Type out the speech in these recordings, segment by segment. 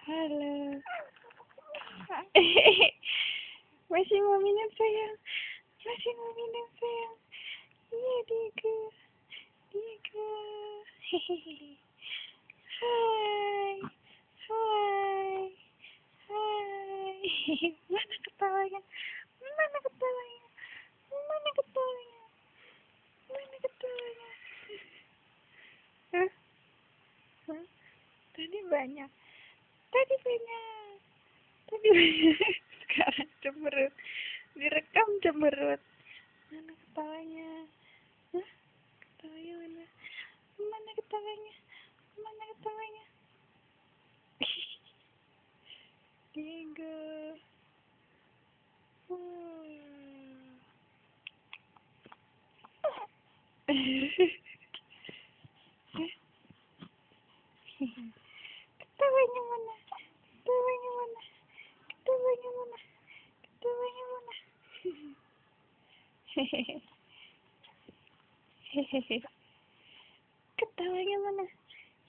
Halo. Masih mau minum sayang? Masih mau minum sayang? Iya Diego. Diego. Hehehe. Hai. Hai. Hai. Mana ketawanya? Mana ketawanya? Mana ketawanya? Mana ketawanya? Hah? Hah? Tadi banyak. Tadi banyak. Tadi banyak. Sekarang cemberut. Direkam cemberut. Mana ketawanya? Hah? Ketawanya mana? Mana ketawanya? Mana ketawanya? Diego. Ketawanya mana? Ketawanya mana? Ketawanya mana? Ketawanya mana? Hehehe. Hehehe. Ketawanya mana?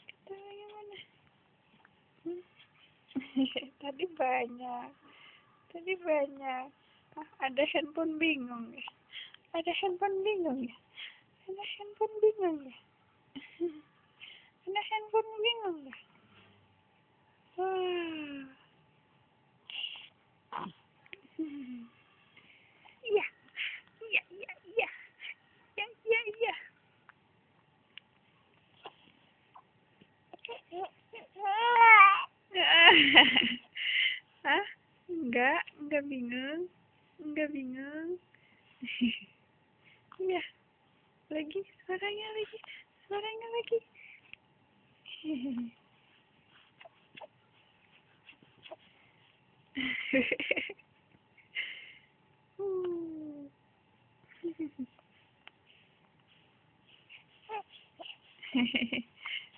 Ketawanya mana? Tadi banyak. Tadi banyak. Ah, ada handphone bingung ya. Ada handphone bingung ya. Ada handphone bingung ya. Ada handphone bingung ya. Wah. Iya. Iya, iya, iya. Iya, iya, iya. Hah? Enggak bingung. Enggak bingung. Iya. Lagi, suaranya lagi. Suaranya lagi.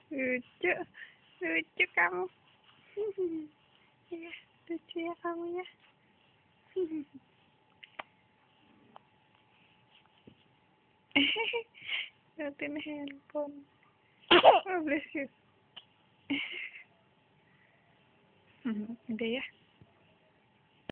Lucu. Lucu kamu. Iya, lucu ya kamu ya. Liatin handphone. Oh, bless you. Udah ya.